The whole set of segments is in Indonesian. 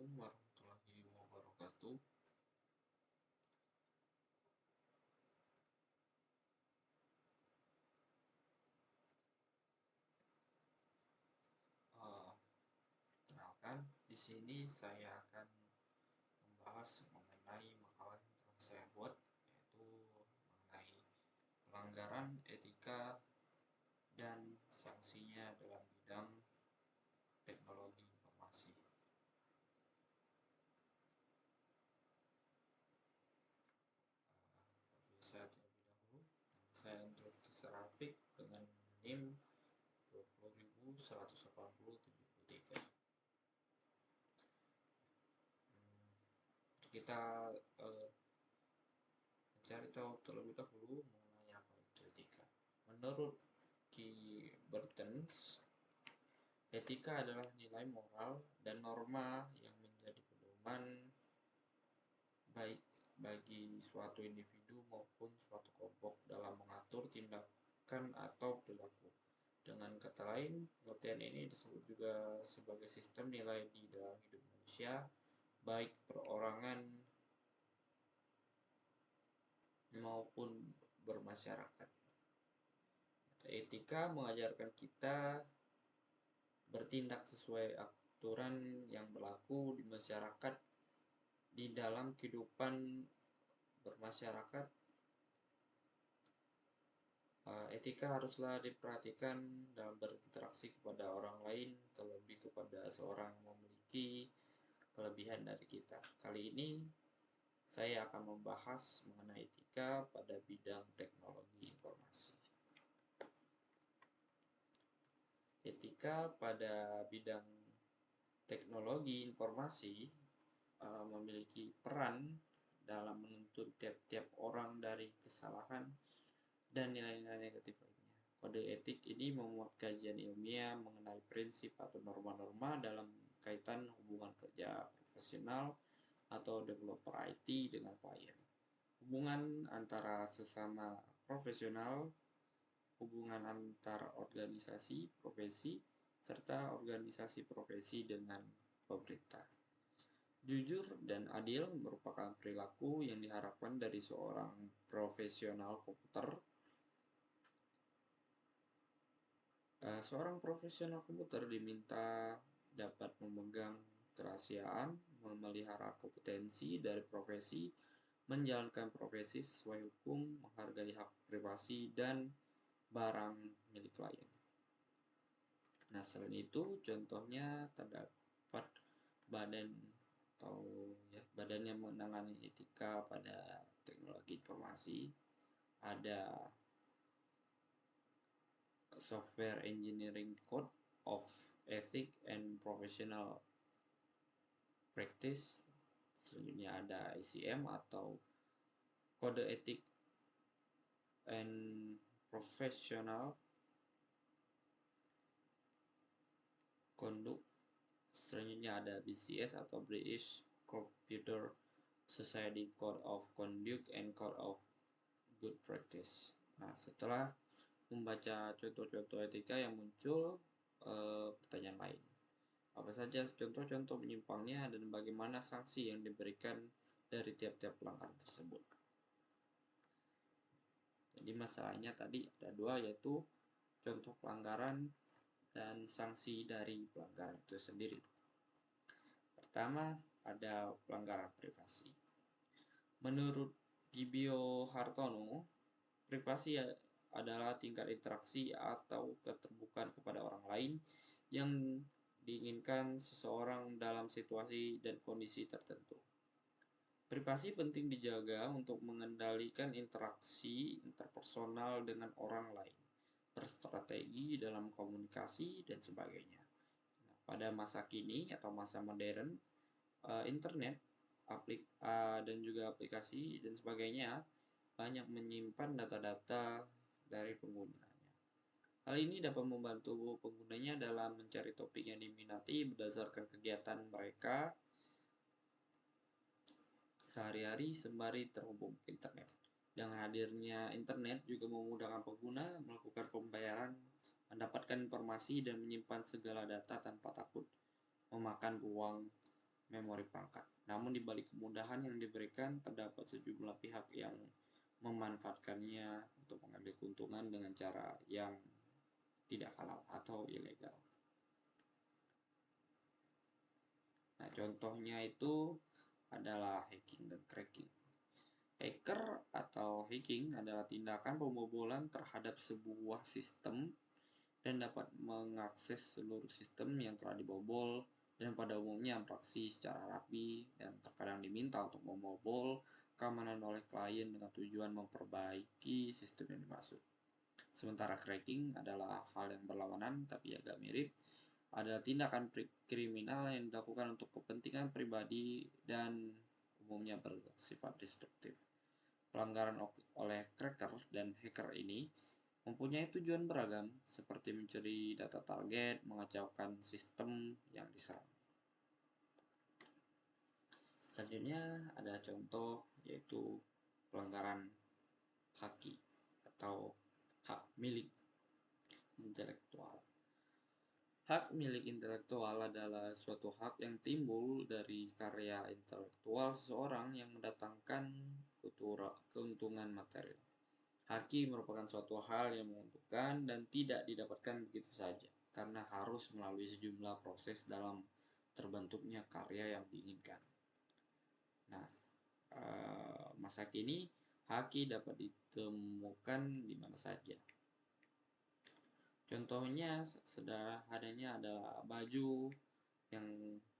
Assalamualaikum warahmatullahi wabarakatuh. Eh, Kenalkan, di sini saya akan membahas mengenai makalah yang telah saya buat, yaitu mengenai pelanggaran etika dan sanksinya dalam bidang teknologi informasi. Saya terlebih dahulu, saya Instruktur Serafik dengan NIM 20.180.73. Kita mencari tahu terlebih dahulu mengenai apa itu etika. Menurut Ki Bertens, etika adalah nilai moral dan norma yang menjadi pedoman baik bagi suatu individu maupun suatu kelompok dalam mengatur tindakan atau perilaku. Dengan kata lain, pengertian ini disebut juga sebagai sistem nilai di dalam hidup manusia, baik perorangan maupun bermasyarakat. Etika mengajarkan kita bertindak sesuai aturan yang berlaku di masyarakat, di dalam kehidupan bermasyarakat. Etika haruslah diperhatikan dalam berinteraksi kepada orang lain, terlebih kepada seorang yang memiliki kelebihan dari kita. Kali ini saya akan membahas mengenai etika pada bidang teknologi informasi. Etika pada bidang teknologi informasi memiliki peran dalam menuntun tiap-tiap orang dari kesalahan dan nilai-nilai negatif lainnya. Kode etik ini memuat kajian ilmiah mengenai prinsip atau norma-norma dalam kaitan hubungan kerja profesional atau developer IT dengan klien. Hubungan antara sesama profesional, hubungan antar organisasi profesi, serta organisasi profesi dengan pemerintah. Jujur dan adil merupakan perilaku yang diharapkan dari seorang profesional komputer. Seorang profesional komputer diminta dapat memegang kerahasiaan, memelihara kompetensi dari profesi, menjalankan profesi sesuai hukum, menghargai hak privasi dan barang milik klien. Nah, selain itu, contohnya terdapat badan yang menangani etika pada teknologi informasi. Ada Software Engineering Code of Ethics and Professional Practice. Selanjutnya ada ICM atau Kode Etik and Professional Conduct. Selanjutnya ada BCS atau British Computer Society Code of Conduct and Code of Good Practice. Nah, setelah membaca contoh-contoh etika yang muncul, pertanyaan lain. Apa saja contoh-contoh menyimpangnya dan bagaimana sanksi yang diberikan dari tiap-tiap pelanggaran tersebut? Jadi masalahnya tadi ada dua, yaitu contoh pelanggaran dan sanksi dari pelanggaran itu sendiri. Pertama, ada pelanggaran privasi. Menurut Gibio Hartono, privasi adalah tingkat interaksi atau keterbukaan kepada orang lain yang diinginkan seseorang dalam situasi dan kondisi tertentu. Privasi penting dijaga untuk mengendalikan interaksi interpersonal dengan orang lain, berstrategi dalam komunikasi, dan sebagainya. Nah, pada masa kini atau masa modern, internet, dan juga aplikasi dan sebagainya banyak menyimpan data-data dari penggunanya. Hal ini dapat membantu penggunanya dalam mencari topik yang diminati berdasarkan kegiatan mereka sehari-hari sembari terhubung ke internet. Dengan hadirnya internet juga memudahkan pengguna melakukan pembayaran, mendapatkan informasi, dan menyimpan segala data tanpa takut memakan ruang memori perangkat. Namun di balik kemudahan yang diberikan, terdapat sejumlah pihak yang memanfaatkannya untuk mengambil keuntungan dengan cara yang tidak halal atau ilegal. Nah, contohnya itu adalah hacking dan cracking. Hacker atau hacking adalah tindakan pembobolan terhadap sebuah sistem dan dapat mengakses seluruh sistem yang telah dibobol, dan pada umumnya beraksi secara rapi dan terkadang diminta untuk membobol keamanan oleh klien dengan tujuan memperbaiki sistem yang dimaksud. Sementara cracking adalah hal yang berlawanan tapi agak mirip, adalah tindakan kriminal yang dilakukan untuk kepentingan pribadi dan umumnya bersifat destruktif. Pelanggaran oleh cracker dan hacker ini mempunyai tujuan beragam, seperti mencuri data target, mengacaukan sistem yang diserang. Selanjutnya ada contoh, yaitu pelanggaran haki atau hak milik intelektual. Hak milik intelektual adalah suatu hak yang timbul dari karya intelektual seseorang yang mendatangkan keuntungan material. Haki merupakan suatu hal yang menguntungkan dan tidak didapatkan begitu saja, karena harus melalui sejumlah proses dalam terbentuknya karya yang diinginkan. Nah, masa kini haki dapat ditemukan di mana saja. Contohnya sederhananya adalah baju yang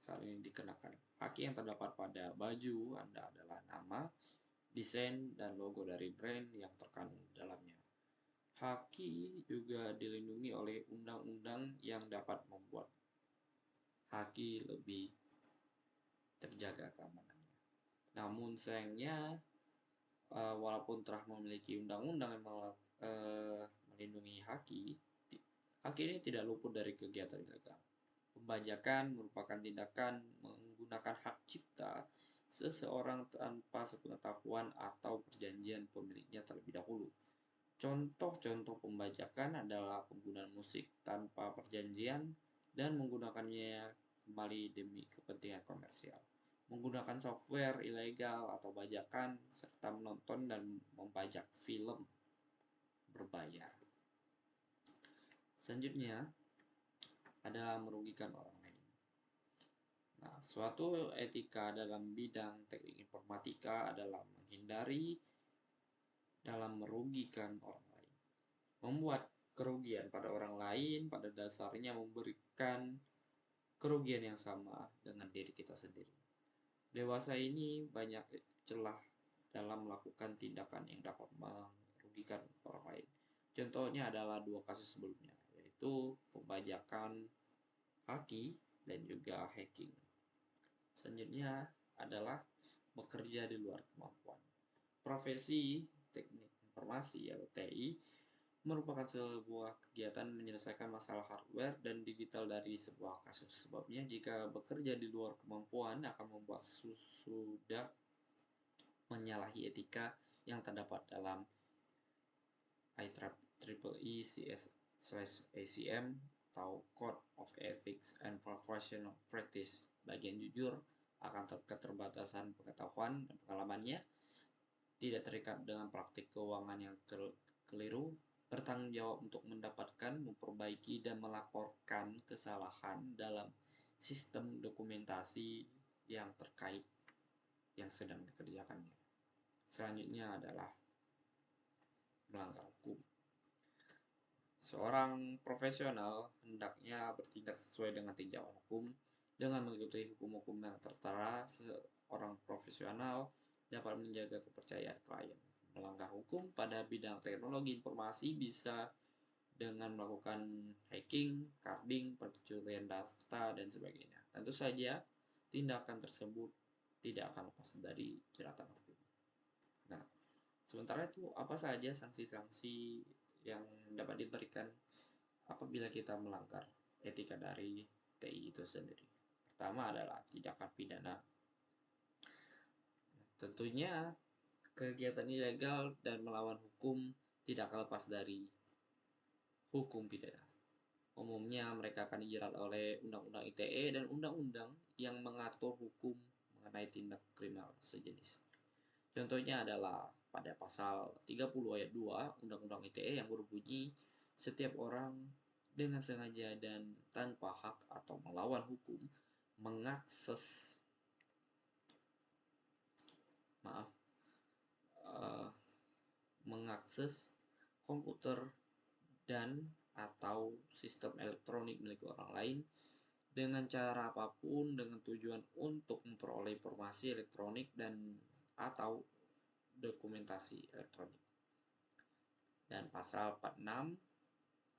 saat ini dikenakan. Haki yang terdapat pada baju Anda adalah nama, desain, dan logo dari brand yang terkandung di dalamnya. Haki juga dilindungi oleh undang-undang yang dapat membuat haki lebih terjaga keamanannya. Namun sayangnya, walaupun telah memiliki undang-undang yang melindungi haki ini tidak luput dari kegiatan ilegal. Pembajakan merupakan tindakan menggunakan hak cipta seseorang tanpa sepengetahuan atau perjanjian pemiliknya terlebih dahulu. Contoh-contoh pembajakan adalah penggunaan musik tanpa perjanjian dan menggunakannya kembali demi kepentingan komersial, menggunakan software ilegal atau bajakan, serta menonton dan membajak film berbayar. Selanjutnya adalah merugikan orang lain. Nah, suatu etika dalam bidang teknik informatika adalah menghindari dalam merugikan orang lain. Membuat kerugian pada orang lain pada dasarnya memberikan kerugian yang sama dengan diri kita sendiri. Dewasa ini banyak celah dalam melakukan tindakan yang dapat merugikan orang lain. Contohnya adalah dua kasus sebelumnya, yaitu pembajakan haki dan juga hacking. Selanjutnya adalah bekerja di luar kemampuan. Profesi teknik informasi atau TI merupakan sebuah kegiatan menyelesaikan masalah hardware dan digital dari sebuah kasus. Sebabnya jika bekerja di luar kemampuan akan membuat sudah menyalahi etika yang terdapat dalam IEEE CS/ACM atau Code of Ethics and Professional Practice. Bagian jujur akan keterbatasan pengetahuan dan pengalamannya, tidak terikat dengan praktik keuangan yang keliru, bertanggung jawab untuk mendapatkan, memperbaiki, dan melaporkan kesalahan dalam sistem dokumentasi yang terkait yang sedang dikerjakannya. Selanjutnya adalah melanggar hukum. Seorang profesional hendaknya bertindak sesuai dengan tinjauan hukum dengan mengikuti hukum-hukum yang tertera. Seorang profesional dapat menjaga kepercayaan klien. Melanggar hukum pada bidang teknologi informasi bisa dengan melakukan hacking, carding, pencurian data, dan sebagainya. Tentu saja, tindakan tersebut tidak akan lepas dari jeratan hukum. Nah, sementara itu, apa saja sanksi-sanksi yang dapat diberikan apabila kita melanggar etika dari TI itu sendiri? Pertama adalah tindakan pidana. Tentunya kegiatan ilegal dan melawan hukum tidak lepas dari hukum pidana. Umumnya mereka akan dijerat oleh Undang-Undang ITE dan undang-undang yang mengatur hukum mengenai tindak kriminal sejenis. Contohnya adalah pada pasal 30 ayat 2 Undang-Undang ITE yang berbunyi setiap orang dengan sengaja dan tanpa hak atau melawan hukum mengakses maaf eh, mengakses komputer dan atau sistem elektronik milik orang lain dengan cara apapun dengan tujuan untuk memperoleh informasi elektronik dan atau dokumentasi elektronik. Dan pasal 46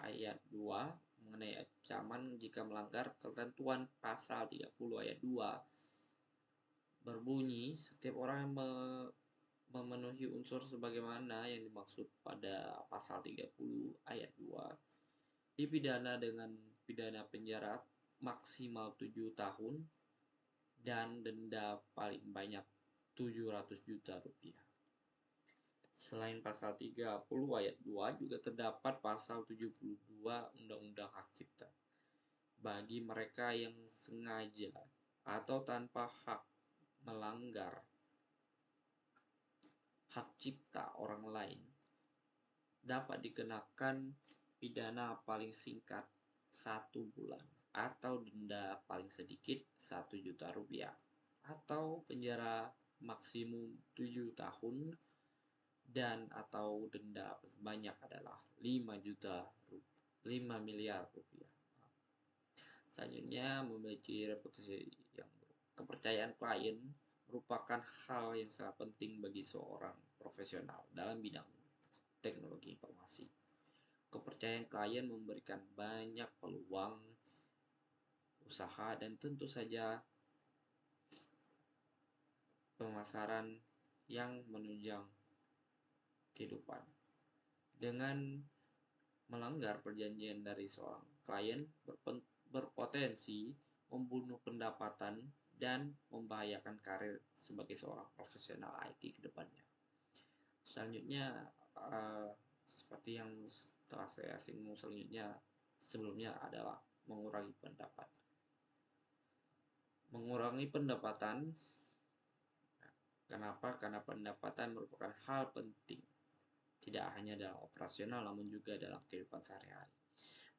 ayat 2 mengenai ancaman jika melanggar ketentuan pasal 30 ayat 2 berbunyi setiap orang yang memenuhi unsur sebagaimana yang dimaksud pada pasal 30 ayat 2 dipidana dengan pidana penjara maksimal 7 tahun dan denda paling banyak 700 juta rupiah. Selain pasal 30 ayat 2 juga terdapat pasal 72 Undang-Undang Hak Cipta. Bagi mereka yang sengaja atau tanpa hak melanggar hak cipta orang lain dapat dikenakan pidana paling singkat 1 bulan atau denda paling sedikit 1 juta rupiah atau penjara maksimum 7 tahun dan atau denda banyak adalah 5 miliar rupiah. Selanjutnya, memiliki reputasi yang buruk. Kepercayaan klien merupakan hal yang sangat penting bagi seorang profesional dalam bidang teknologi informasi. Kepercayaan klien memberikan banyak peluang usaha dan tentu saja pemasaran yang menunjang kehidupan. Dengan melanggar perjanjian dari seorang klien berpotensi membunuh pendapatan dan membahayakan karir sebagai seorang profesional IT ke depannya. Selanjutnya, seperti yang telah saya singgung sebelumnya adalah mengurangi pendapat. Mengurangi pendapatan, kenapa? Karena pendapatan merupakan hal penting, tidak hanya dalam operasional namun juga dalam kehidupan sehari-hari.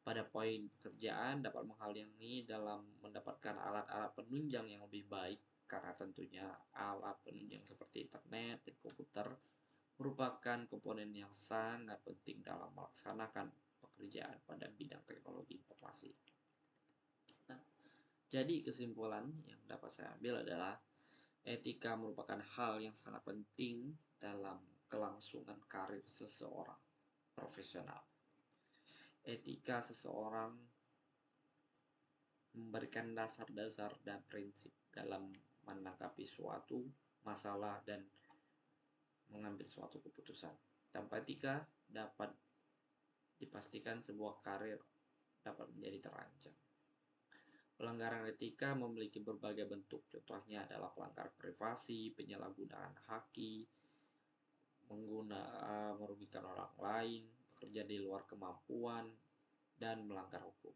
Pada poin pekerjaan dapat menghalangi dalam mendapatkan alat-alat penunjang yang lebih baik karena tentunya alat penunjang seperti internet dan komputer merupakan komponen yang sangat penting dalam melaksanakan pekerjaan pada bidang teknologi informasi. Nah, jadi kesimpulan yang dapat saya ambil adalah etika merupakan hal yang sangat penting dalam kelangsungan karir seseorang profesional. Etika seseorang memberikan dasar-dasar dan prinsip dalam menanggapi suatu masalah dan mengambil suatu keputusan. Tanpa etika dapat dipastikan sebuah karir dapat menjadi terancam. Pelanggaran etika memiliki berbagai bentuk, contohnya adalah pelanggaran privasi, penyalahgunaan haki, merugikan orang lain, bekerja di luar kemampuan, dan melanggar hukum.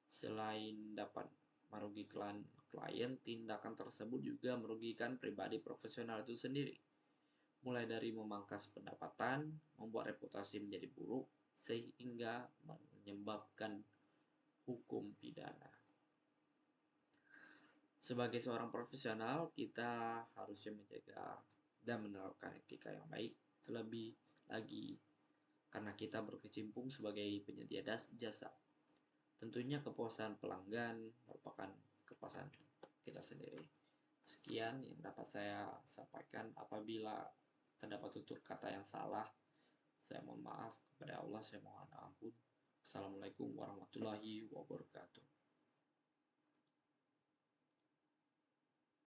Selain dapat merugikan klien, tindakan tersebut juga merugikan pribadi profesional itu sendiri. Mulai dari memangkas pendapatan, membuat reputasi menjadi buruk, sehingga menyebabkan hukum pidana. Sebagai seorang profesional, kita harusnya menjaga dan menerapkan etika yang baik, terlebih lagi karena kita berkecimpung sebagai penyedia jasa. Tentunya kepuasan pelanggan merupakan kepuasan kita sendiri. Sekian yang dapat saya sampaikan. Apabila terdapat tutur kata yang salah, saya mohon maaf kepada Allah, saya mohon ampun. Assalamualaikum warahmatullahi wabarakatuh.